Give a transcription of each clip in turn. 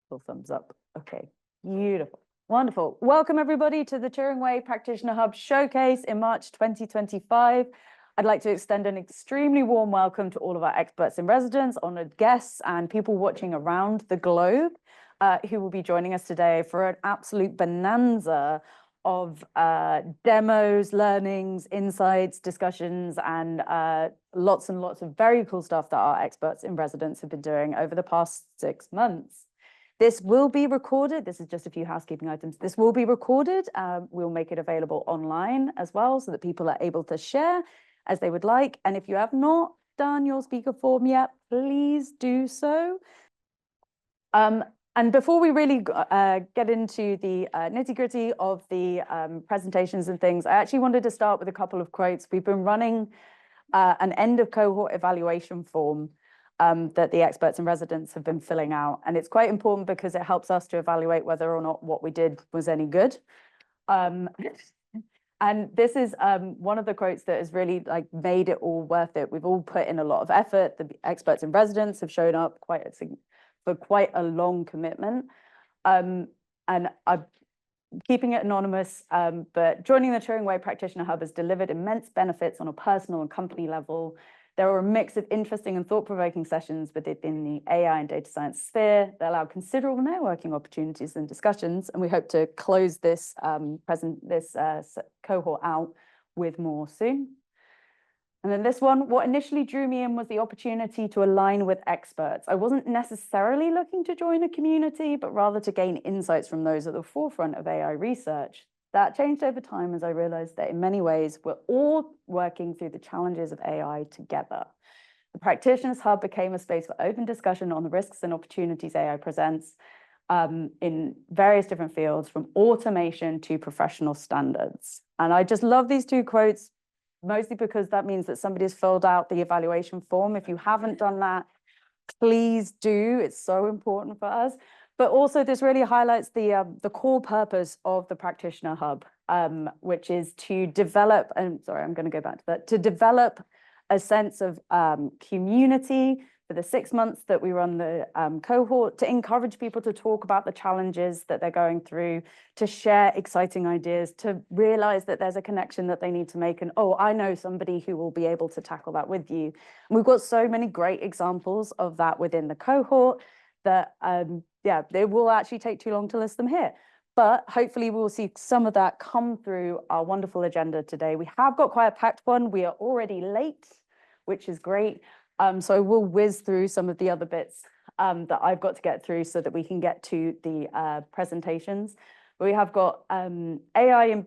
Full thumbs up. Okay, beautiful. Wonderful. Welcome, everybody, to the Turing Way Practitioner Hub Showcase in March 2025. I'd like to extend an extremely warm welcome to all of our experts in residence, honored guests, and people watching around the globe who will be joining us today for an absolute bonanza of demos, learnings, insights, discussions, and lots and lots of very cool stuff that our experts in residence have been doing over the past 6 months. This will be recorded. This is just a few housekeeping items. This will be recorded. We'll make it available online as well so that people are able to share as they would like. And if you have not done your speaker form yet, please do so. And before we really get into the nitty-gritty of the presentations and things, I actually wanted to start with a couple of quotes. We've been running an end of cohort evaluation form that the experts and residents have been filling out. And it's quite important because it helps us to evaluate whether or not what we did was any good. And this is one of the quotes that has really made it all worth it. We've all put in a lot of effort. The experts and residents have shown up for quite a long commitment. And I'm keeping it anonymous, but joining the Turing Way Practitioner Hub has delivered immense benefits on a personal and company level. There were a mix of interesting and thought-provoking sessions within the AI and data science sphere that allowed considerable networking opportunities and discussions, and we hope to close this cohort out with more soon. And then this one, what initially drew me in was the opportunity to align with experts. I wasn't necessarily looking to join a community, but rather to gain insights from those at the forefront of AI research. That changed over time as I realized that in many ways, we're all working through the challenges of AI together. The Practitioners Hub became a space for open discussion on the risks and opportunities AI presents in various different fields, from automation to professional standards. And I just love these two quotes, mostly because that means that somebody's filled out the evaluation form. If you haven't done that, please do. It's so important for us. But also this really highlights the core purpose of the Practitioner Hub, which is to develop, and sorry, I'm going to go back to that, to develop a sense of community for the 6 months that we run the cohort, to encourage people to talk about the challenges that they're going through, to share exciting ideas, to realize that there's a connection that they need to make, and oh, I know somebody who will be able to tackle that with you. And we've got so many great examples of that within the cohort that yeah, it will actually take too long to list them here. But hopefully we'll see some of that come through our wonderful agenda today. We have got quite a packed one. We are already late, which is great. So we'll whiz through some of the other bits that I've got to get through so that we can get to the presentations. We have got AI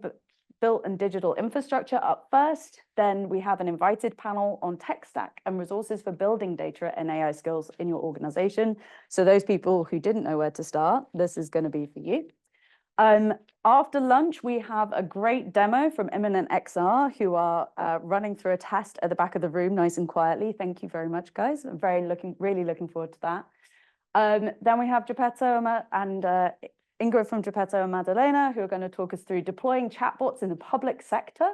built and digital infrastructure up first. Then we have an invited panel on tech stack and resources for building data and AI skills in your organization. So those people who didn't know where to start, this is going to be for you. After lunch, we have a great demo from Imminent XR, who are running through a test at the back of the room, nice and quietly. Thank you very much, guys. I'm really looking forward to that. Then we have Geppetto and Ingrid from Geppetto and Maddalena, who are going to talk us through deploying chatbots in the public sector.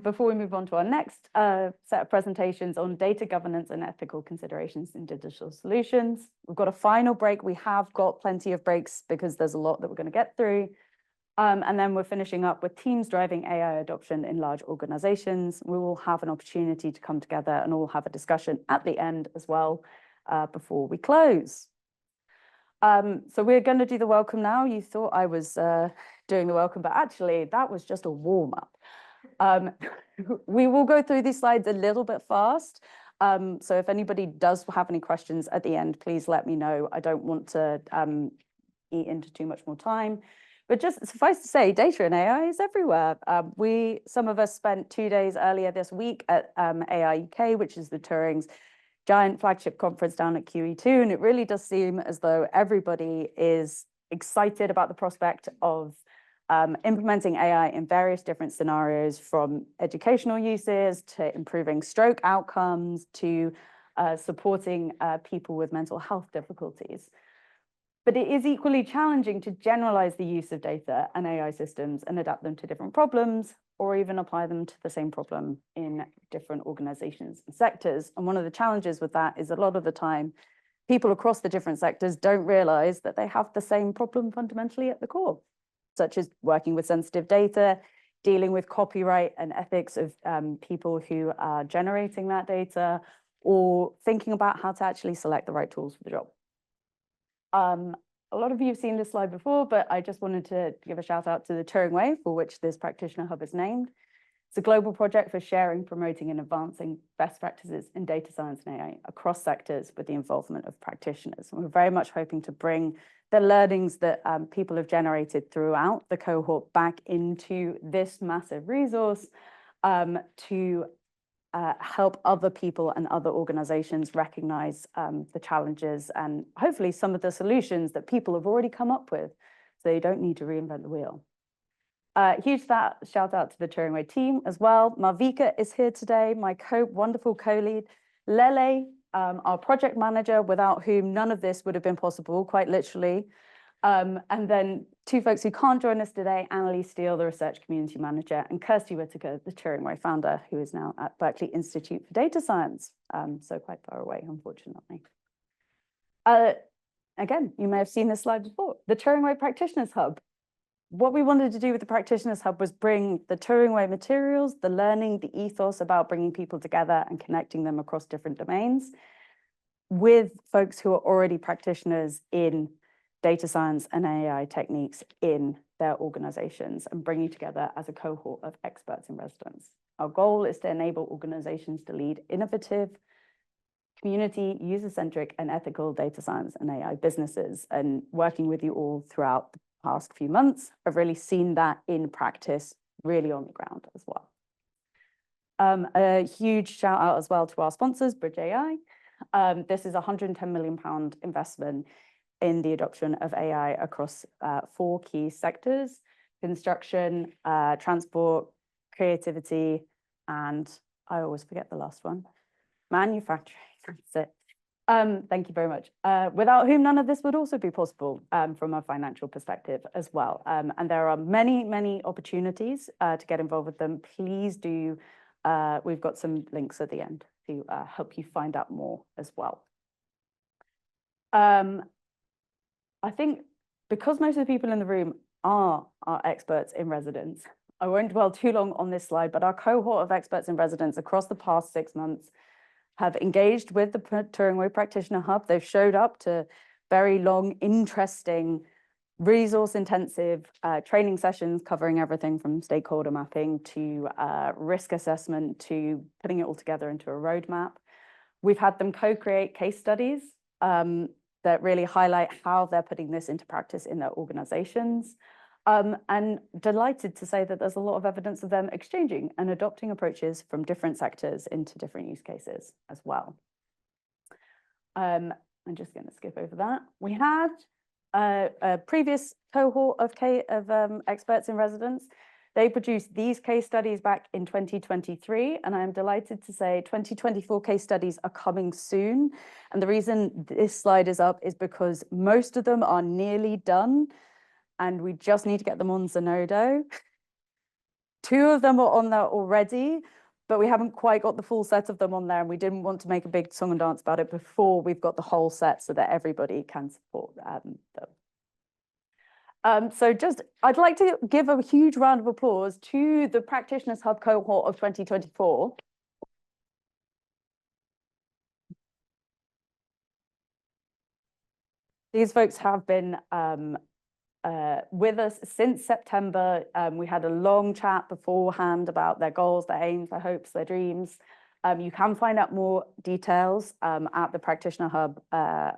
Before we move on to our next set of presentations on data governance and ethical considerations in digital solutions. We've got a final break. We have got plenty of breaks because there's a lot that we're going to get through. And then we're finishing up with teams driving AI adoption in large organizations. We will have an opportunity to come together and all have a discussion at the end as well before we close. So we're going to do the welcome now. You thought I was doing the welcome, but actually that was just a warm-up. We will go through these slides a little bit fast. So if anybody does have any questions at the end, please let me know. I don't want to eat into too much more time. But just suffice to say, data and AI is everywhere. Some of us spent 2 days earlier this week at AI UK, which is the Turing's giant flagship conference down at QE2, and it really does seem as though everybody is excited about the prospect of implementing AI in various different scenarios, from educational uses to improving stroke outcomes to supporting people with mental health difficulties. But it is equally challenging to generalize the use of data and AI systems and adapt them to different problems, or even apply them to the same problem in different organizations and sectors. And one of the challenges with that is a lot of the time, people across the different sectors don't realize that they have the same problem fundamentally at the core, such as working with sensitive data, dealing with copyright and ethics of people who are generating that data, or thinking about how to actually select the right tools for the job. A lot of you have seen this slide before, but I just wanted to give a shout out to the Turing Way, for which this practitioner hub is named. It's a global project for sharing, promoting, and advancing best practices in data science and AI across sectors with the involvement of practitioners. And we're very much hoping to bring the learnings that people have generated throughout the cohort back into this massive resource to help other people and other organizations recognize the challenges and hopefully some of the solutions that people have already come up with, so you don't need to reinvent the wheel. Huge shout out to the Turing Way team as well. Malvika is here today, my wonderful co-lead. Lele, our project manager, without whom none of this would have been possible, quite literally. And then two folks who can't join us today, Annalise Steele, the research community manager, and Kirsty Whittaker, the Turing Way founder, who is now at Berkeley Institute for Data Science, so quite far away, unfortunately. Again, you may have seen this slide before, the Turing Way Practitioners Hub. What we wanted to do with the Practitioners Hub was bring the Turing Way materials, the learning, the ethos about bringing people together and connecting them across different domains with folks who are already practitioners in data science and AI techniques in their organizations and bring you together as a cohort of experts in residence. Our goal is to enable organizations to lead innovative, community, user-centric, and ethical data science and AI businesses. And working with you all throughout the past few months, I've really seen that in practice, really on the ground as well. A huge shout out as well to our sponsors, BridgeAI. This is a £110 million investment in the adoption of AI across 4 key sectors: construction, transport, creativity, and I always forget the last one, manufacturing. That's it. Thank you very much. Without whom none of this would also be possible from a financial perspective as well. And there are many, many opportunities to get involved with them. Please do. We've got some links at the end to help you find out more as well. I think because most of the people in the room are experts in residence, I won't dwell too long on this slide, but our cohort of experts in residence across the past 6 months have engaged with the Turing Way Practitioner Hub. They've showed up to very long, interesting, resource-intensive training sessions covering everything from stakeholder mapping to risk assessment to putting it all together into a roadmap. We've had them co-create case studies that really highlight how they're putting this into practice in their organizations. And delighted to say that there's a lot of evidence of them exchanging and adopting approaches from different sectors into different use cases as well. I'm just going to skip over that. We had a previous cohort of experts in residence. They produced these case studies back in 2023, and I'm delighted to say 2024 case studies are coming soon. And the reason this slide is up is because most of them are nearly done, and we just need to get them on Zenodo. 2 of them are on there already, but we haven't quite got the full set of them on there, and we didn't want to make a big song and dance about it before we've got the whole set so that everybody can support them. So I'd like to give a huge round of applause to the Practitioners Hub cohort of 2024. These folks have been with us since September. We had a long chat beforehand about their goals, their aims, their hopes, their dreams. You can find out more details at the Practitioner Hub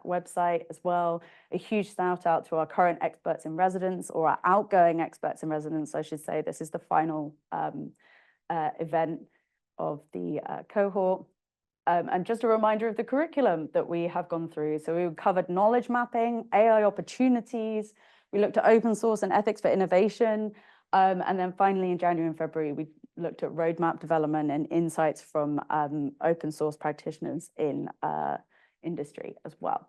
website as well. A huge shout out to our current experts in residence, or our outgoing experts in residence, I should say. This is the final event of the cohort. And just a reminder of the curriculum that we have gone through. So we covered knowledge mapping, AI opportunities. We looked at open source and ethics for innovation. And then finally, in January and February, we looked at roadmap development and insights from open source practitioners in industry as well.